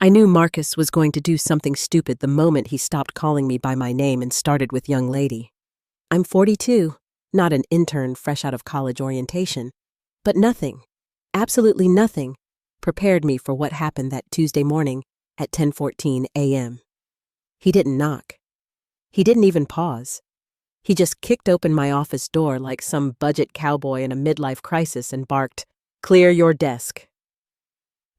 I knew Marcus was going to do something stupid the moment he stopped calling me by my name and started with young lady. I'm 42, not an intern fresh out of college orientation, but nothing, absolutely nothing, prepared me for what happened that Tuesday morning at 10:14 a.m. He didn't knock. He didn't even pause. He just kicked open my office door like some budget cowboy in a midlife crisis and barked, "Clear your desk."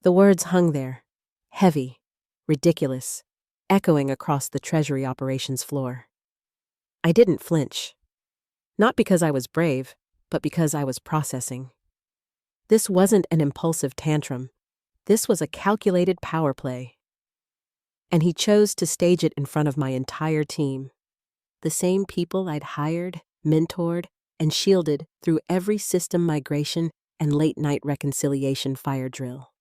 The words hung there, heavy, ridiculous, echoing across the Treasury operations floor. I didn't flinch. Not because I was brave, but because I was processing. This wasn't an impulsive tantrum. This was a calculated power play. And he chose to stage it in front of my entire team. The same people I'd hired, mentored, and shielded through every system migration and late-night reconciliation fire drill.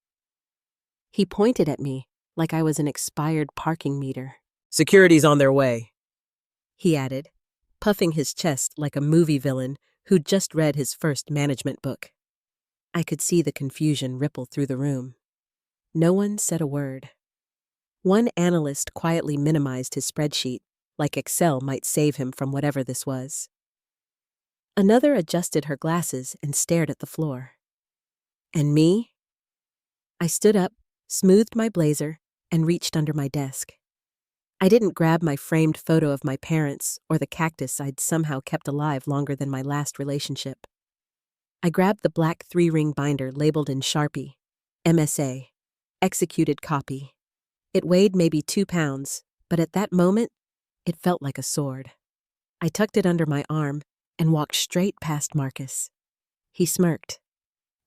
He pointed at me like I was an expired parking meter. "Security's on their way," he added, puffing his chest like a movie villain who'd just read his first management book. I could see the confusion ripple through the room. No one said a word. One analyst quietly minimized his spreadsheet, like Excel might save him from whatever this was. Another adjusted her glasses and stared at the floor. And me? I stood up, smoothed my blazer, and reached under my desk. I didn't grab my framed photo of my parents or the cactus I'd somehow kept alive longer than my last relationship. I grabbed the black 3-ring binder labeled in Sharpie, MSA, executed copy. It weighed maybe 2 pounds, but at that moment, it felt like a sword. I tucked it under my arm and walked straight past Marcus. He smirked,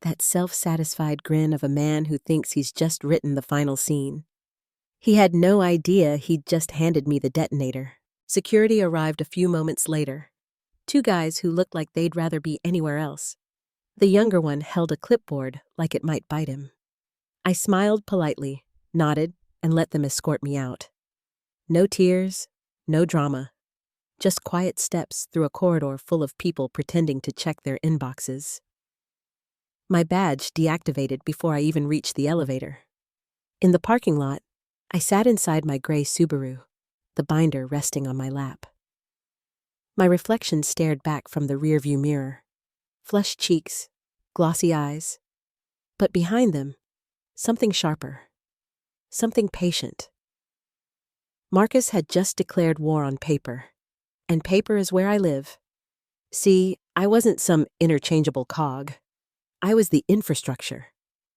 that self-satisfied grin of a man who thinks he's just written the final scene. He had no idea he'd just handed me the detonator. Security arrived a few moments later. 2 guys who looked like they'd rather be anywhere else. The younger one held a clipboard like it might bite him. I smiled politely, nodded, and let them escort me out. No tears, no drama. Just quiet steps through a corridor full of people pretending to check their inboxes. My badge deactivated before I even reached the elevator. In the parking lot, I sat inside my gray Subaru, the binder resting on my lap. My reflection stared back from the rearview mirror. Flushed cheeks, glossy eyes. But behind them, something sharper. Something patient. Marcus had just declared war on paper, and paper is where I live. See, I wasn't some interchangeable cog. I was the infrastructure.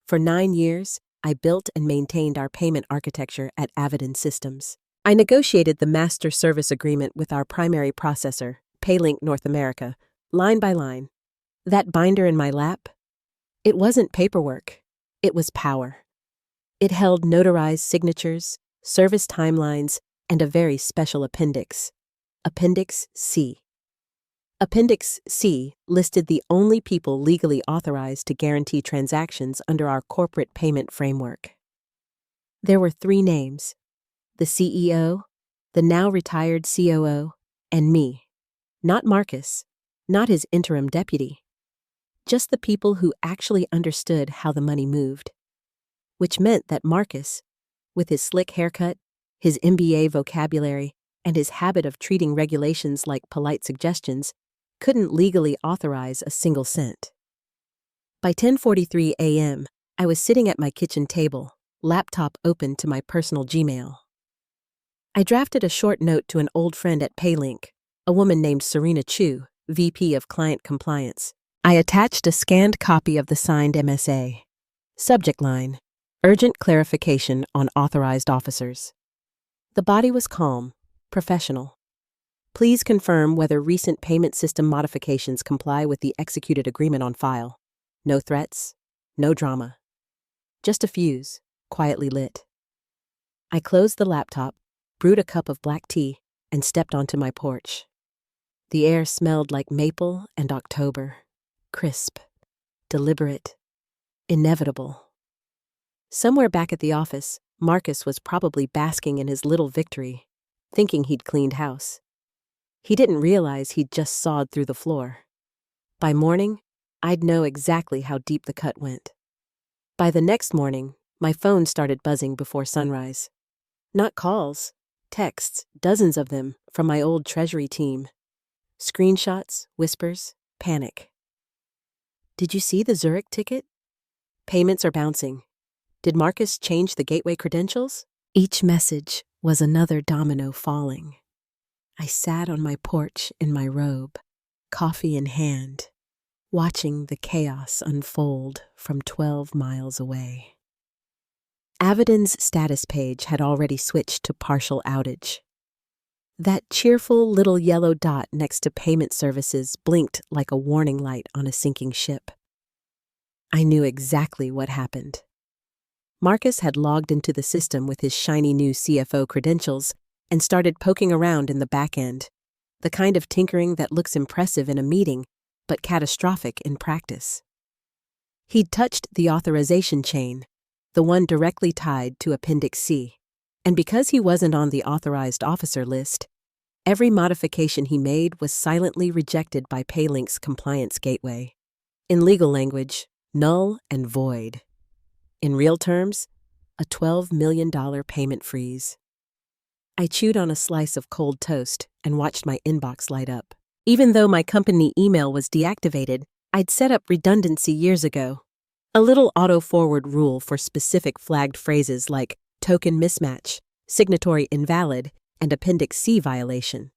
For 9 years, I built and maintained our payment architecture at Avidin Systems. I negotiated the master service agreement with our primary processor, PayLink North America, line by line. That binder in my lap? It wasn't paperwork. It was power. It held notarized signatures, service timelines, and a very special appendix. Appendix C. Appendix C listed the only people legally authorized to guarantee transactions under our corporate payment framework. There were 3 names: the CEO, the now retired COO, and me. Not Marcus, not his interim deputy. Just the people who actually understood how the money moved. Which meant that Marcus, with his slick haircut, his MBA vocabulary, and his habit of treating regulations like polite suggestions, couldn't legally authorize a single cent. By 10:43 a.m., I was sitting at my kitchen table, laptop open to my personal Gmail. I drafted a short note to an old friend at PayLink, a woman named Serena Chu, VP of Client Compliance. I attached a scanned copy of the signed MSA. Subject line: Urgent clarification on authorized officers. The body was calm, professional. Please confirm whether recent payment system modifications comply with the executed agreement on file. No threats, no drama. Just a fuse, quietly lit. I closed the laptop, brewed a cup of black tea, and stepped onto my porch. The air smelled like maple and October, crisp, deliberate, inevitable. Somewhere back at the office, Marcus was probably basking in his little victory, thinking he'd cleaned house. He didn't realize he'd just sawed through the floor. By morning, I'd know exactly how deep the cut went. By the next morning, My phone started buzzing before sunrise. Not calls, texts, dozens of them from my old treasury team. Screenshots, whispers, panic. Did you see the Zurich ticket? Payments are bouncing. Did Marcus change the gateway credentials? Each message was another domino falling. I sat on my porch in my robe, coffee in hand, watching the chaos unfold from 12 miles away. Avidin's status page had already switched to partial outage. That cheerful little yellow dot next to payment services blinked like a warning light on a sinking ship. I knew exactly what happened. Marcus had logged into the system with his shiny new CFO credentials and started poking around in the back end, the kind of tinkering that looks impressive in a meeting but catastrophic in practice. He'd touched the authorization chain, the one directly tied to Appendix C, and because he wasn't on the authorized officer list, every modification he made was silently rejected by Paylink's compliance gateway. In legal language, null and void. In real terms, a $12 million payment freeze. I chewed on a slice of cold toast and watched my inbox light up. Even though my company email was deactivated, I'd set up redundancy years ago. A little auto-forward rule for specific flagged phrases like token mismatch, signatory invalid, and Appendix C violation.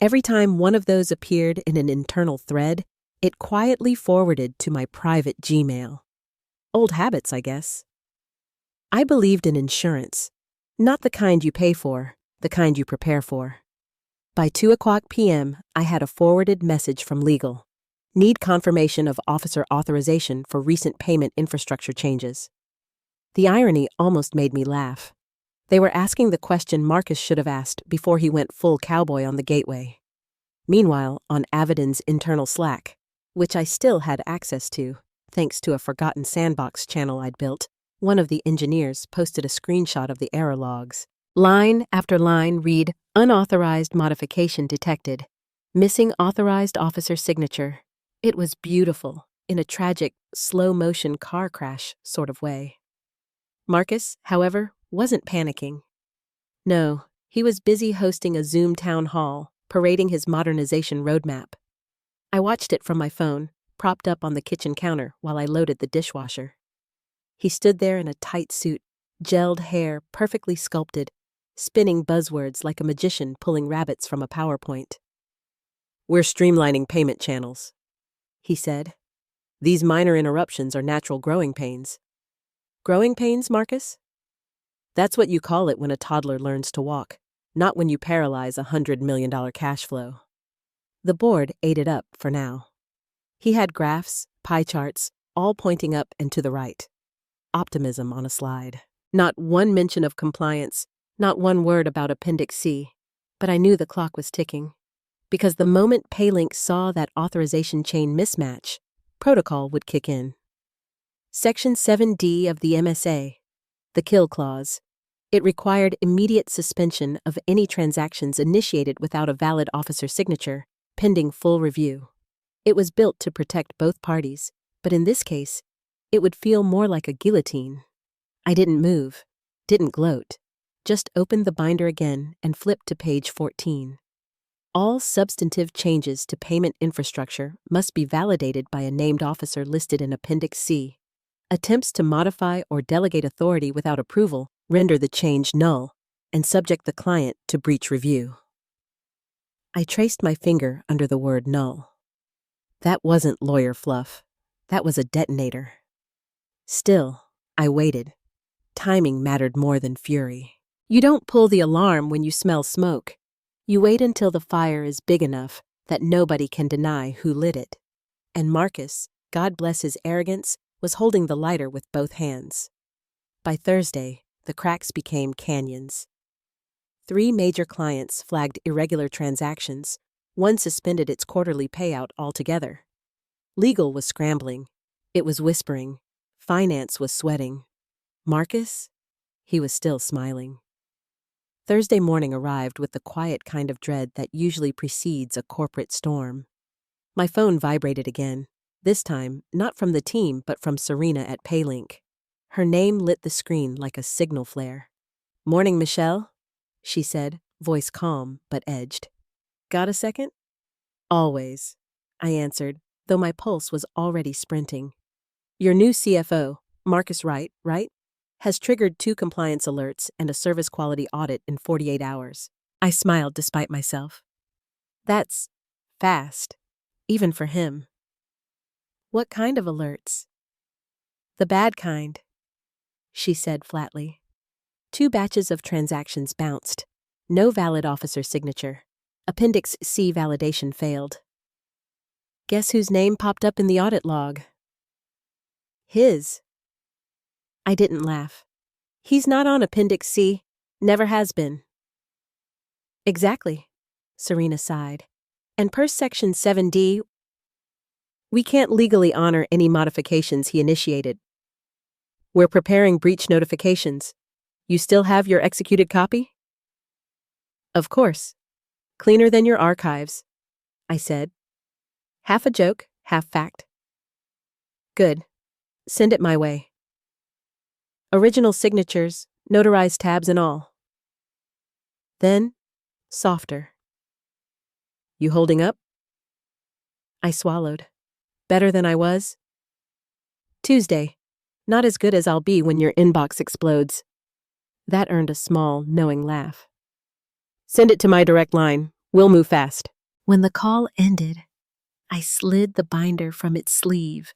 Every time one of those appeared in an internal thread, it quietly forwarded to my private Gmail. Old habits, I guess. I believed in insurance, not the kind you pay for, the kind you prepare for. By 2:00 p.m., I had a forwarded message from legal. Need confirmation of officer authorization for recent payment infrastructure changes. The irony almost made me laugh. They were asking the question Marcus should have asked before he went full cowboy on the gateway. Meanwhile, on Avidin's internal Slack, which I still had access to, thanks to a forgotten sandbox channel I'd built, one of the engineers posted a screenshot of the error logs. Line after line read, unauthorized modification detected. Missing authorized officer signature. It was beautiful, in a tragic, slow-motion car crash sort of way. Marcus, however, wasn't panicking. No, he was busy hosting a Zoom town hall, parading his modernization roadmap. I watched it from my phone, propped up on the kitchen counter while I loaded the dishwasher. He stood there in a tight suit, gelled hair perfectly sculpted, spinning buzzwords like a magician pulling rabbits from a PowerPoint. "We're streamlining payment channels," he said. "These minor interruptions are natural growing pains." "Growing pains, Marcus?" "That's what you call it when a toddler learns to walk, not when you paralyze $100 million cash flow." The board ate it up for now. He had graphs, pie charts, all pointing up and to the right. Optimism on a slide. Not one mention of compliance, not one word about Appendix C. But I knew the clock was ticking. Because the moment Paylink saw that authorization chain mismatch, protocol would kick in. Section 7D of the MSA, the kill clause. It required immediate suspension of any transactions initiated without a valid officer signature, pending full review. It was built to protect both parties, but in this case, it would feel more like a guillotine. I didn't move, didn't gloat, just opened the binder again and flipped to page 14. All substantive changes to payment infrastructure must be validated by a named officer listed in Appendix C. Attempts to modify or delegate authority without approval render the change null and subject the client to breach review. I traced my finger under the word null. That wasn't lawyer fluff. That was a detonator. Still, I waited. Timing mattered more than fury. You don't pull the alarm when you smell smoke. You wait until the fire is big enough that nobody can deny who lit it. And Marcus, God bless his arrogance, was holding the lighter with both hands. By Thursday, the cracks became canyons. 3 major clients flagged irregular transactions. One suspended its quarterly payout altogether. Legal was scrambling. It was whispering. Finance was sweating. Marcus? He was still smiling. Thursday morning arrived with the quiet kind of dread that usually precedes a corporate storm. My phone vibrated again, this time not from the team but from Serena at Paylink. Her name lit the screen like a signal flare. "Morning, Michelle," she said, voice calm but edged. "Got a second?" "Always," I answered, though my pulse was already sprinting. "Your new CFO, Marcus Wright, right? Has triggered 2 compliance alerts and a service quality audit in 48 hours. I smiled despite myself. That's fast, even for him. "What kind of alerts?" "The bad kind," she said flatly. 2 batches of transactions bounced. No valid officer signature. Appendix C validation failed. Guess whose name popped up in the audit log? His. I didn't laugh. He's not on Appendix C. Never has been. Exactly, Serena sighed. And per Section 7D, we can't legally honor any modifications he initiated. We're preparing breach notifications. You still have your executed copy? Of course. Cleaner than your archives, I said. Half a joke, half fact. Good. Send it my way. Original signatures, notarized tabs and all. Then, softer. You holding up? I swallowed. Better than I was? Tuesday. Not as good as I'll be when your inbox explodes. That earned a small, knowing laugh. Send it to my direct line. We'll move fast. When the call ended, I slid the binder from its sleeve,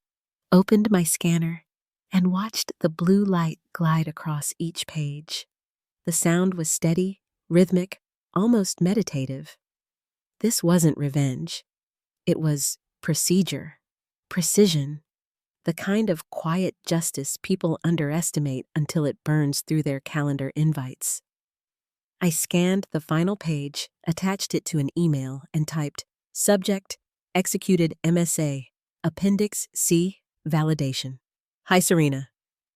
opened my scanner, and watched the blue light glide across each page. The sound was steady, rhythmic, almost meditative. This wasn't revenge. It was procedure, precision, the kind of quiet justice people underestimate until it burns through their calendar invites. I scanned the final page, attached it to an email, and typed, Subject, Executed MSA, Appendix C, Validation. Hi, Serena.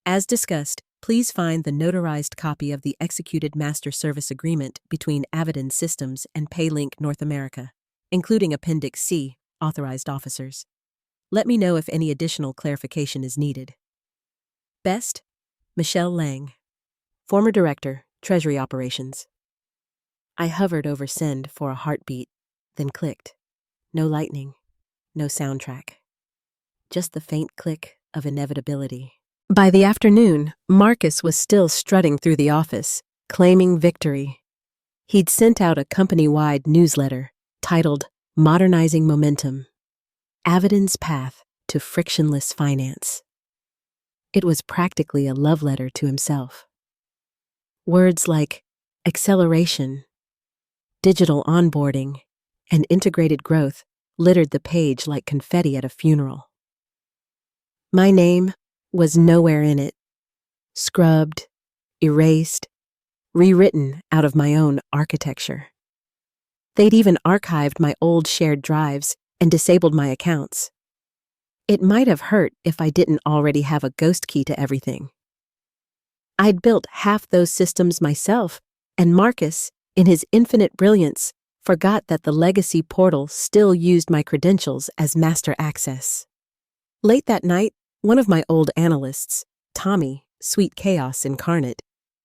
As discussed, please find the notarized copy of the executed master service agreement between Avidin Systems and PayLink North America, including Appendix C, authorized officers. Let me know if any additional clarification is needed. Best, Michelle Lang, former Director, Treasury Operations. I hovered over send for a heartbeat, then clicked. No lightning, no soundtrack. Just the faint click of inevitability. By the afternoon, Marcus was still strutting through the office, claiming victory. He'd sent out a company-wide newsletter titled Modernizing Momentum, Avidin's Path to Frictionless Finance. It was practically a love letter to himself. Words like acceleration, digital onboarding, and integrated growth littered the page like confetti at a funeral. My name was nowhere in it, scrubbed, erased, rewritten out of my own architecture. They'd even archived my old shared drives and disabled my accounts. It might have hurt if I didn't already have a ghost key to everything. I'd built half those systems myself, and Marcus, in his infinite brilliance, forgot that the legacy portal still used my credentials as master access. Late that night, one of my old analysts, Tommy, Sweet Chaos Incarnate,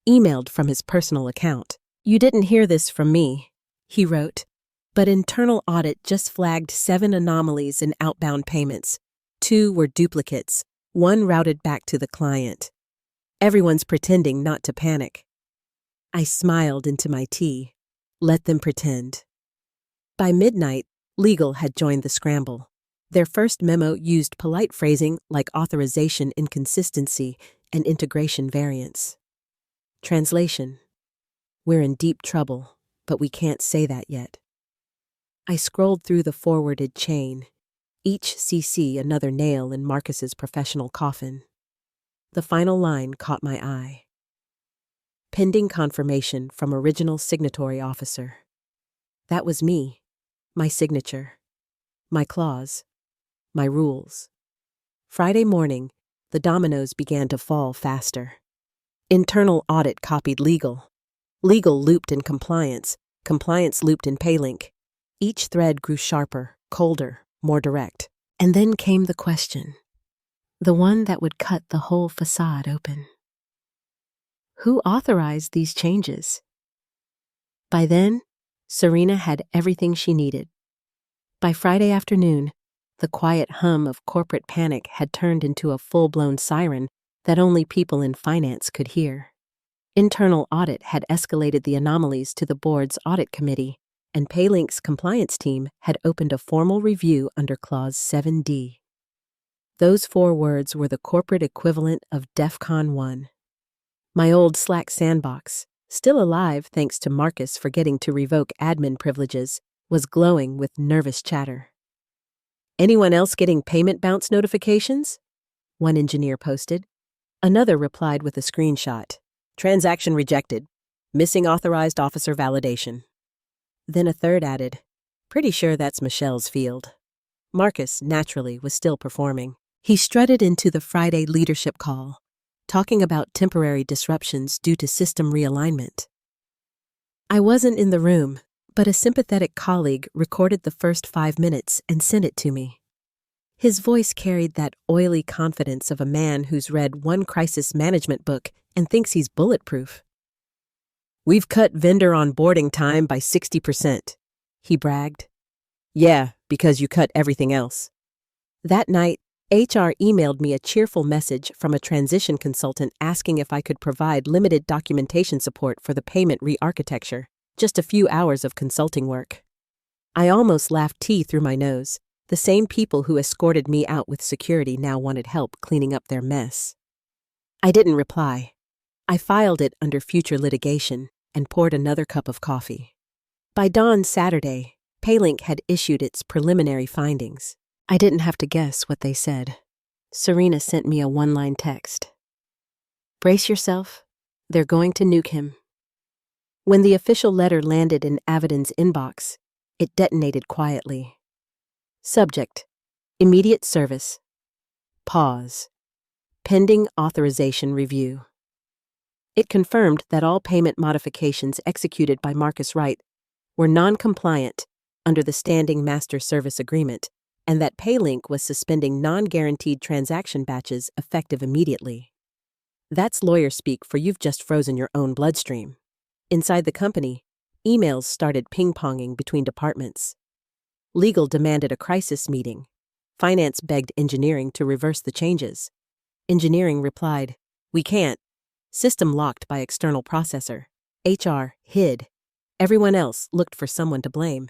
emailed from his personal account. You didn't hear this from me, he wrote, but internal audit just flagged 7 anomalies in outbound payments. 2 were duplicates, 1 routed back to the client. Everyone's pretending not to panic. I smiled into my tea. Let them pretend. By midnight, legal had joined the scramble. Their first memo used polite phrasing like authorization inconsistency and integration variance. Translation: We're in deep trouble, but we can't say that yet. I scrolled through the forwarded chain, each CC another nail in Marcus's professional coffin. The final line caught my eye. Pending confirmation from original signatory officer. That was me, my signature, my clause, my rules. Friday morning, the dominoes began to fall faster. Internal audit copied legal. Legal looped in compliance. Compliance looped in PayLink. Each thread grew sharper, colder, more direct. And then came the question. the one that would cut the whole facade open. Who authorized these changes? By then, Serena had everything she needed. By Friday afternoon, the quiet hum of corporate panic had turned into a full-blown siren that only people in finance could hear. Internal audit had escalated the anomalies to the board's audit committee, and Paylink's compliance team had opened a formal review under Clause 7D. Those 4 words were the corporate equivalent of DEFCON 1. My old Slack sandbox, still alive thanks to Marcus forgetting to revoke admin privileges, was glowing with nervous chatter. "Anyone else getting payment bounce notifications?" one engineer posted. Another replied with a screenshot. "Transaction rejected. Missing authorized officer validation." Then a third added, "Pretty sure that's Michelle's field." Marcus, naturally, was still performing. He strutted into the Friday leadership call, talking about temporary disruptions due to system realignment. I wasn't in the room, but a sympathetic colleague recorded the first 5 minutes and sent it to me. His voice carried that oily confidence of a man who's read one crisis management book and thinks he's bulletproof. "We've cut vendor onboarding time by 60%, he bragged. "Yeah, because you cut everything else." That night, HR emailed me a cheerful message from a transition consultant asking if I could provide limited documentation support for the payment re-architecture, just a few hours of consulting work. I almost laughed tea through my nose. The same people who escorted me out with security now wanted help cleaning up their mess. I didn't reply. I filed it under future litigation and poured another cup of coffee. By dawn Saturday, Paylink had issued its preliminary findings. I didn't have to guess what they said. Serena sent me a 1-line text. "Brace yourself. They're going to nuke him." When the official letter landed in Avidin's inbox, it detonated quietly. Subject: Immediate service. Pause. Pending authorization review. It confirmed that all payment modifications executed by Marcus Wright were non-compliant under the Standing Master Service Agreement, and that Paylink was suspending non-guaranteed transaction batches effective immediately. That's lawyer speak for you've just frozen your own bloodstream. Inside the company, emails started ping-ponging between departments. Legal demanded a crisis meeting. Finance begged engineering to reverse the changes. Engineering replied, "We can't. System locked by external processor." HR hid. Everyone else looked for someone to blame.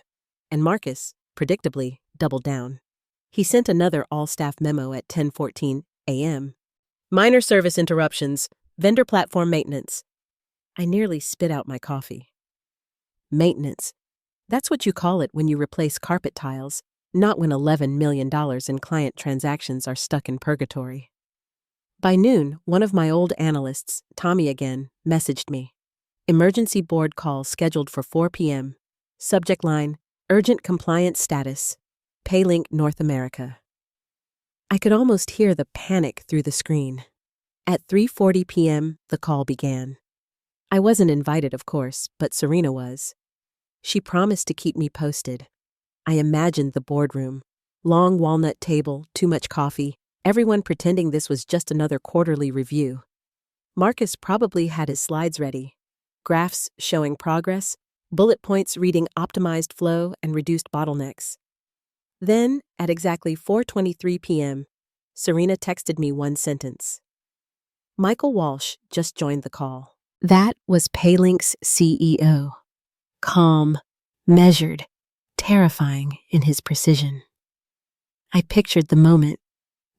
And Marcus, predictably, doubled down. He sent another all-staff memo at 10:14 a.m. "Minor service interruptions. Vendor platform maintenance." I nearly spit out my coffee. Maintenance. That's what you call it when you replace carpet tiles, not when $11 million in client transactions are stuck in purgatory. By noon, one of my old analysts, Tommy again, messaged me. "Emergency board call scheduled for 4 p.m. Subject line, urgent compliance status. Paylink North America." I could almost hear the panic through the screen. At 3:40 p.m., the call began. I wasn't invited, of course, but Serena was. She promised to keep me posted. I imagined the boardroom. Long walnut table, too much coffee, everyone pretending this was just another quarterly review. Marcus probably had his slides ready. Graphs showing progress, bullet points reading optimized flow and reduced bottlenecks. Then, at exactly 4:23 p.m., Serena texted me one sentence. Michael Walsh just joined the call. That was Paylink's CEO. Calm, measured, terrifying in his precision. I pictured the moment,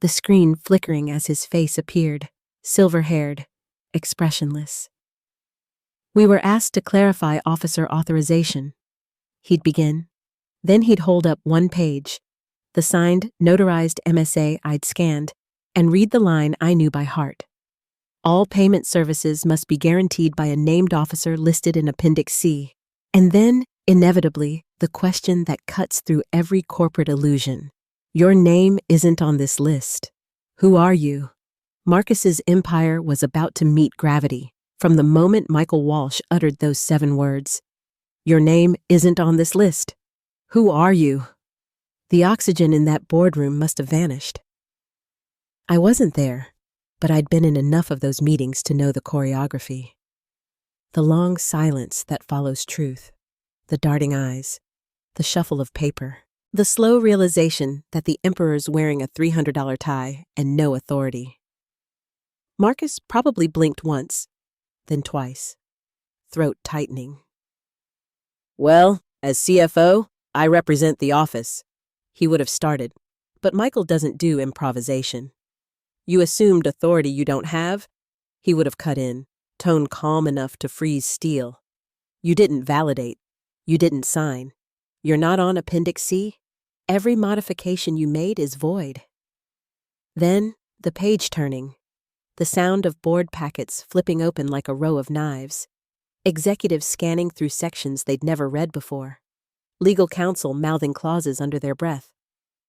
the screen flickering as his face appeared, silver-haired, expressionless. "We were asked to clarify officer authorization," he'd begin. Then he'd hold up one page, the signed, notarized MSA I'd scanned, and read the line I knew by heart. "All payment services must be guaranteed by a named officer listed in Appendix C." And then, inevitably, the question that cuts through every corporate illusion. "Your name isn't on this list. Who are you?" Marcus's empire was about to meet gravity from the moment Michael Walsh uttered those 7 words. "Your name isn't on this list. Who are you?" The oxygen in that boardroom must have vanished. I wasn't there, but I'd been in enough of those meetings to know the choreography. The long silence that follows truth, the darting eyes, the shuffle of paper, the slow realization that the emperor's wearing a $300 tie and no authority. Marcus probably blinked once, then twice, throat tightening. Well, as CFO, I represent the office. He would have started, but Michael doesn't do improvisation. You assumed authority you don't have? He would have cut in, tone calm enough to freeze steel. You didn't validate. You didn't sign. You're not on Appendix C? Every modification you made is void. Then, the page turning, the sound of board packets flipping open like a row of knives, executives scanning through sections they'd never read before, legal counsel mouthing clauses under their breath,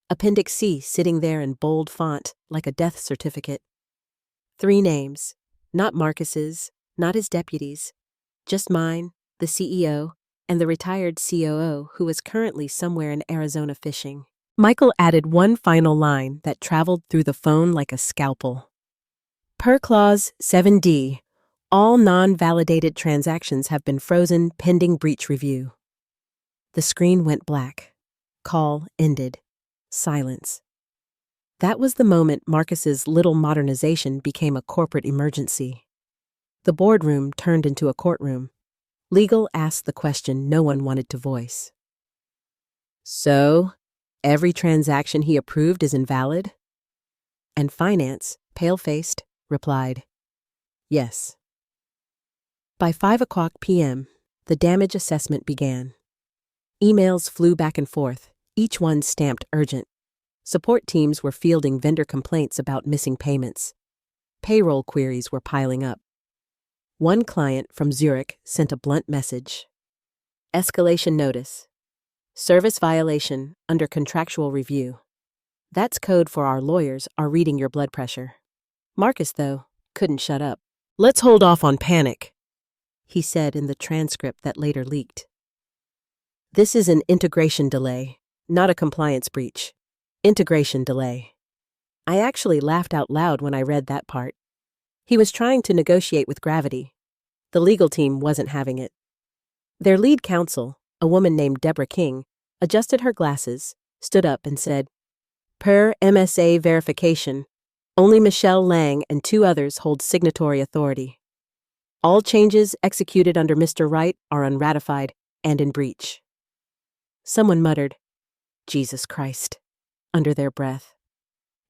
Appendix C sitting there in bold font like a death certificate. 3 names, not Marcus's, not his deputies, just mine, the CEO, and the retired COO who is currently somewhere in Arizona fishing. Michael added one final line that traveled through the phone like a scalpel. Per Clause 7D, all non-validated transactions have been frozen pending breach review. The screen went black. Call ended. Silence. That was the moment Marcus's little modernization became a corporate emergency. The boardroom turned into a courtroom. Legal asked the question no one wanted to voice. So, every transaction he approved is invalid? And finance, pale-faced, replied, yes. By 5:00 p.m., the damage assessment began. Emails flew back and forth, each one stamped urgent. Support teams were fielding vendor complaints about missing payments. Payroll queries were piling up. One client from Zurich sent a blunt message. Escalation notice. Service violation under contractual review. That's code for our lawyers are reading your blood pressure. Marcus, though, couldn't shut up. Let's hold off on panic, he said in the transcript that later leaked. This is an integration delay, not a compliance breach. Integration delay. I actually laughed out loud when I read that part. He was trying to negotiate with gravity. The legal team wasn't having it. Their lead counsel, a woman named Deborah King, adjusted her glasses, stood up and said, Per MSA verification, only Michelle Lang and 2 others hold signatory authority. All changes executed under Mr. Wright are unratified and in breach. Someone muttered, Jesus Christ, under their breath.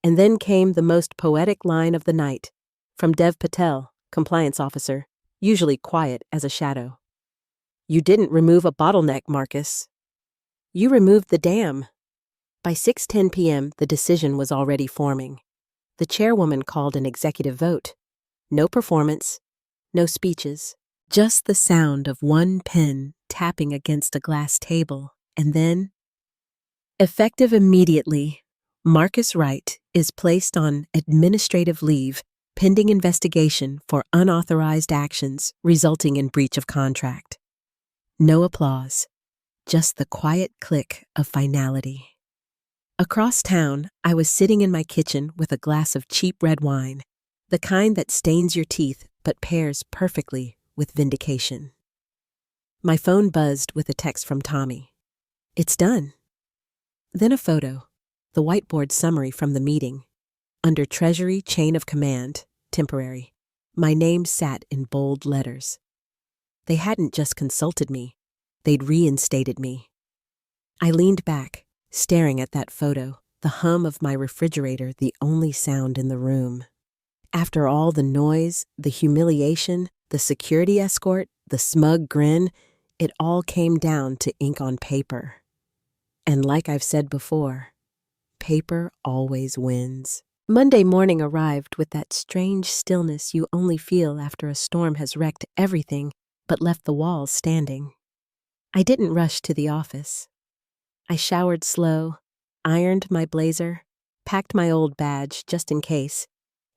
And then came the most poetic line of the night, from Dev Patel, compliance officer, usually quiet as a shadow. You didn't remove a bottleneck, Marcus. You removed the dam. By 6:10 p.m., the decision was already forming. The chairwoman called an executive vote. No performance, no speeches, just the sound of one pen tapping against a glass table, and then, effective immediately, Marcus Wright is placed on administrative leave pending investigation for unauthorized actions resulting in breach of contract. No applause, just the quiet click of finality. Across town, I was sitting in my kitchen with a glass of cheap red wine, the kind that stains your teeth but pairs perfectly with vindication. My phone buzzed with a text from Tommy. It's done. Then a photo, the whiteboard summary from the meeting. Under Treasury Chain of Command, temporary, my name sat in bold letters. They hadn't just consulted me, they'd reinstated me. I leaned back, staring at that photo, the hum of my refrigerator the only sound in the room. After all the noise, the humiliation, the security escort, the smug grin, it all came down to ink on paper. And like I've said before, paper always wins. Monday morning arrived with that strange stillness you only feel after a storm has wrecked everything but left the walls standing. I didn't rush to the office. I showered slow, ironed my blazer, packed my old badge just in case,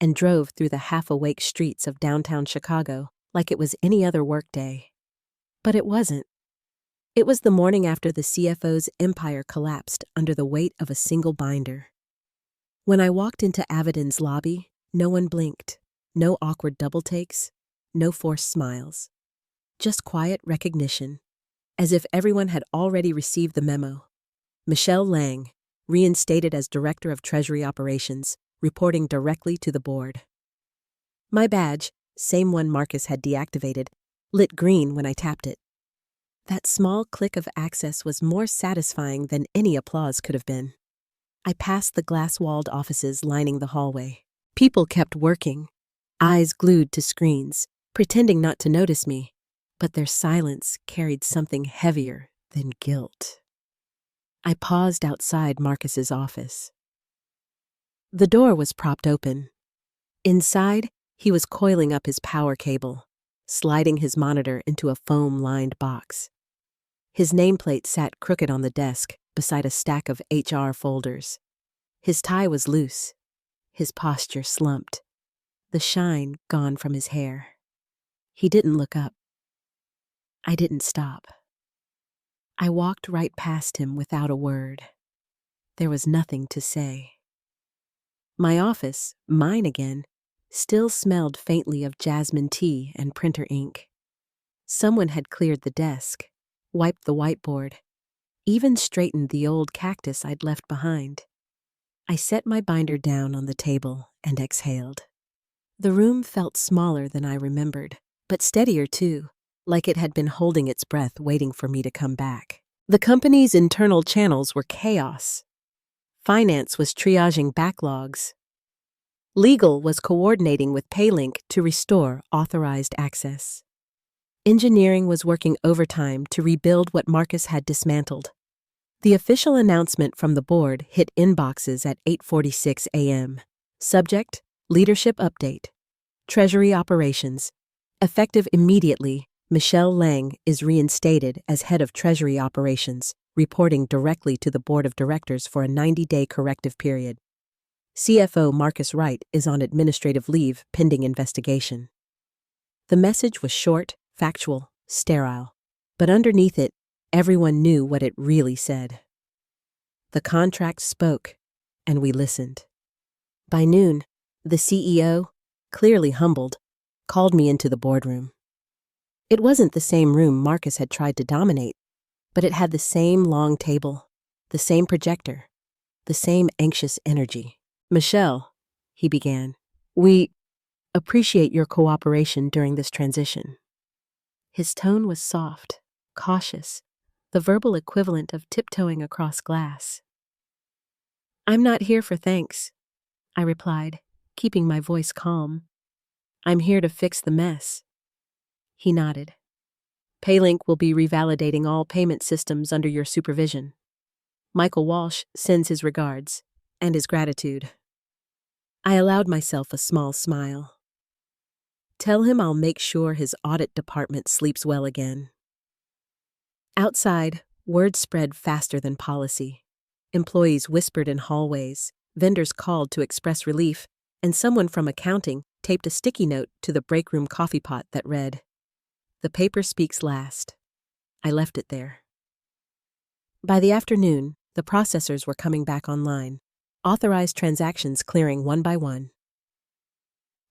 and drove through the half-awake streets of downtown Chicago like it was any other workday. But it wasn't. It was the morning after the CFO's empire collapsed under the weight of a single binder. When I walked into Avidin's lobby, no one blinked. No awkward double takes, no forced smiles. Just quiet recognition, as if everyone had already received the memo. Michelle Lang, reinstated as Director of Treasury Operations, reporting directly to the board. My badge, same one Marcus had deactivated, lit green when I tapped it. That small click of access was more satisfying than any applause could have been. I passed the glass-walled offices lining the hallway. People kept working, eyes glued to screens, pretending not to notice me, but their silence carried something heavier than guilt. I paused outside Marcus's office. The door was propped open. Inside, he was coiling up his power cable, sliding his monitor into a foam-lined box. His nameplate sat crooked on the desk beside a stack of HR folders. His tie was loose, his posture slumped, the shine gone from his hair. He didn't look up. I didn't stop. I walked right past him without a word. There was nothing to say. My office, mine again, still smelled faintly of jasmine tea and printer ink. Someone had cleared the desk, wiped the whiteboard, even straightened the old cactus I'd left behind. I set my binder down on the table and exhaled. The room felt smaller than I remembered, but steadier too, like it had been holding its breath waiting for me to come back. The company's internal channels were chaos. Finance was triaging backlogs. Legal was coordinating with Paylink to restore authorized access. Engineering was working overtime to rebuild what Marcus had dismantled. The official announcement from the board hit inboxes at 8:46 a.m. Subject: Leadership Update. Treasury Operations. Effective immediately, Michelle Lang is reinstated as Head of Treasury Operations, reporting directly to the Board of Directors for a 90-day corrective period. CFO Marcus Wright is on administrative leave pending investigation. The message was short, factual, sterile, but underneath it, everyone knew what it really said. The contract spoke, and we listened. By noon, the CEO, clearly humbled, called me into the boardroom. It wasn't the same room Marcus had tried to dominate, but it had the same long table, the same projector, the same anxious energy. "Michelle," he began, "we appreciate your cooperation during this transition." His tone was soft, cautious, the verbal equivalent of tiptoeing across glass. "I'm not here for thanks," I replied, keeping my voice calm. "I'm here to fix the mess." He nodded. "Paylink will be revalidating all payment systems under your supervision. Michael Walsh sends his regards and his gratitude." I allowed myself a small smile. "Tell him I'll make sure his audit department sleeps well again." Outside, word spread faster than policy. Employees whispered in hallways, vendors called to express relief, and someone from accounting taped a sticky note to the break room coffee pot that read, "The paper speaks last." I left it there. By the afternoon, the processors were coming back online, authorized transactions clearing one by one.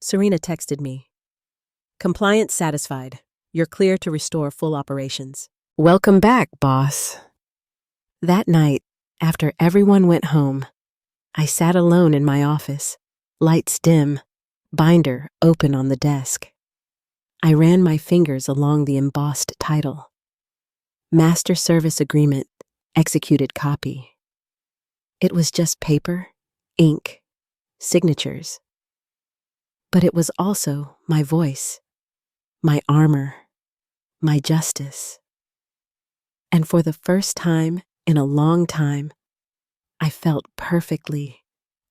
Serena texted me, "Compliance satisfied. You're clear to restore full operations." "Welcome back, boss." That night, after everyone went home, I sat alone in my office, lights dim, binder open on the desk. I ran my fingers along the embossed title. Master Service Agreement, Executed Copy. It was just paper, ink, signatures. But it was also my voice, my armor, my justice. And for the first time in a long time, I felt perfectly,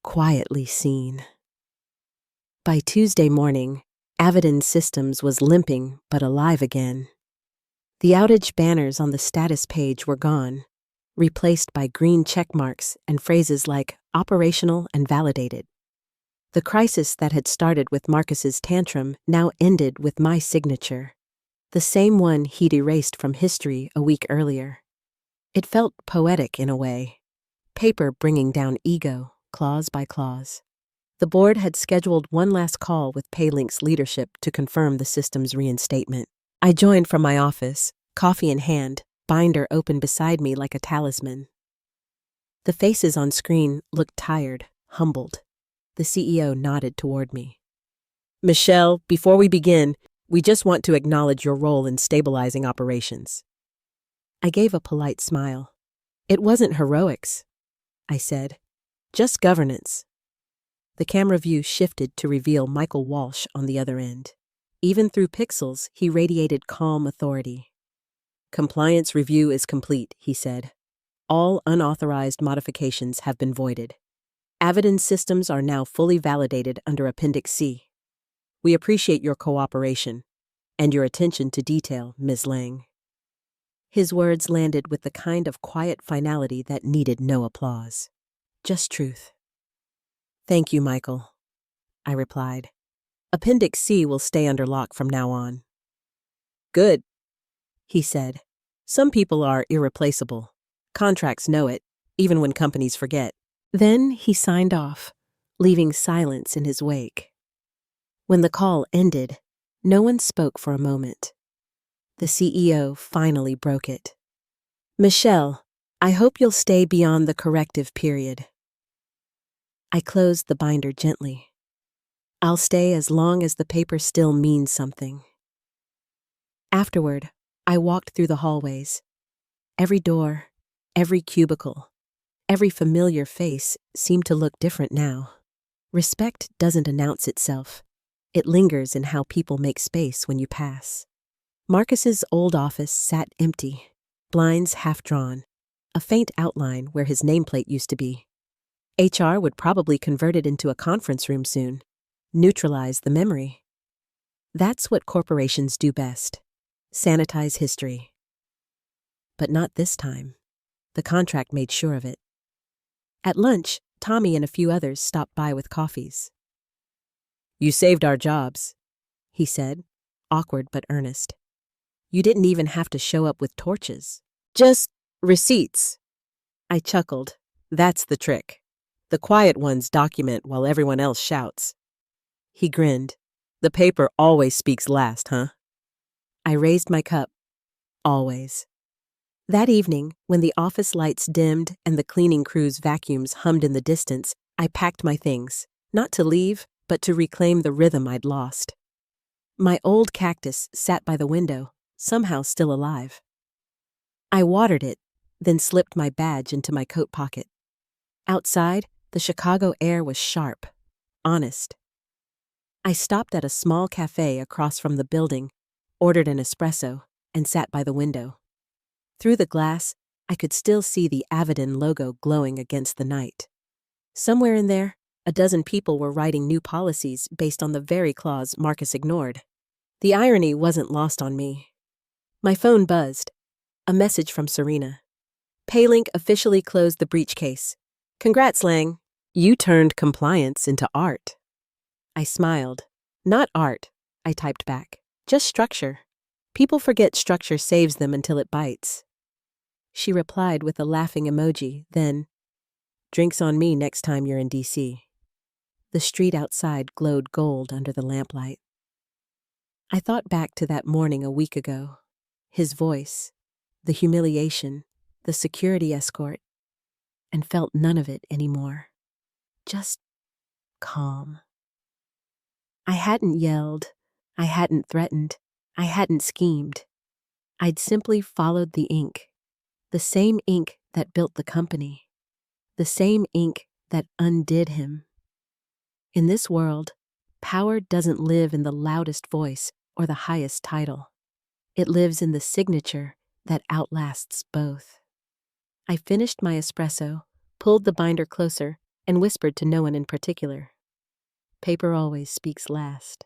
quietly seen. By Tuesday morning, Avidin Systems was limping but alive again. The outage banners on the status page were gone, replaced by green check marks and phrases like operational and validated. The crisis that had started with Marcus's tantrum now ended with my signature, the same one he'd erased from history a week earlier. It felt poetic in a way, paper bringing down ego, clause by clause. The board had scheduled one last call with Paylink's leadership to confirm the system's reinstatement. I joined from my office, coffee in hand, binder open beside me like a talisman. The faces on screen looked tired, humbled. The CEO nodded toward me. Michelle, before we begin, we just want to acknowledge your role in stabilizing operations. I gave a polite smile. It wasn't heroics, I said. Just governance. The camera view shifted to reveal Michael Walsh on the other end. Even through pixels, he radiated calm authority. Compliance review is complete, he said. All unauthorized modifications have been voided. Avidin's systems are now fully validated under Appendix C. We appreciate your cooperation and your attention to detail, Ms. Lang. His words landed with the kind of quiet finality that needed no applause. Just truth. Thank you, Michael, I replied. Appendix C will stay under lock from now on. Good, he said. Some people are irreplaceable. Contracts know it, even when companies forget. Then he signed off, leaving silence in his wake. When the call ended, no one spoke for a moment. The CEO finally broke it. Michelle, I hope you'll stay beyond the corrective period. I closed the binder gently. I'll stay as long as the paper still means something. Afterward, I walked through the hallways. Every door, every cubicle, every familiar face seemed to look different now. Respect doesn't announce itself. It lingers in how people make space when you pass. Marcus's old office sat empty, blinds half drawn, a faint outline where his nameplate used to be. HR would probably convert it into a conference room soon, neutralize the memory. That's what corporations do best, sanitize history. But not this time. The contract made sure of it. At lunch, Tommy and a few others stopped by with coffees. You saved our jobs, he said, awkward but earnest. You didn't even have to show up with torches. Just receipts. I chuckled. That's the trick. The quiet ones document while everyone else shouts. He grinned. The paper always speaks last, huh? I raised my cup. Always. That evening, when the office lights dimmed and the cleaning crew's vacuums hummed in the distance, I packed my things, not to leave, but to reclaim the rhythm I'd lost. My old cactus sat by the window, somehow still alive. I watered it, then slipped my badge into my coat pocket. Outside, the Chicago air was sharp, honest. I stopped at a small cafe across from the building, ordered an espresso, and sat by the window. Through the glass, I could still see the Avidin logo glowing against the night. Somewhere in there, a dozen people were writing new policies based on the very clause Marcus ignored. The irony wasn't lost on me. My phone buzzed. A message from Serena. Paylink officially closed the breach case. Congrats, Lang. You turned compliance into art. I smiled. Not art, I typed back. Just structure. People forget structure saves them until it bites. She replied with a laughing emoji, then, drinks on me next time you're in D.C. The street outside glowed gold under the lamplight. I thought back to that morning a week ago. His voice, the humiliation, the security escort, and felt none of it anymore. Just calm. I hadn't yelled. I hadn't threatened. I hadn't schemed. I'd simply followed the ink. The same ink that built the company. The same ink that undid him. In this world, power doesn't live in the loudest voice or the highest title. It lives in the signature that outlasts both. I finished my espresso, pulled the binder closer, and whispered to no one in particular. Paper always speaks last.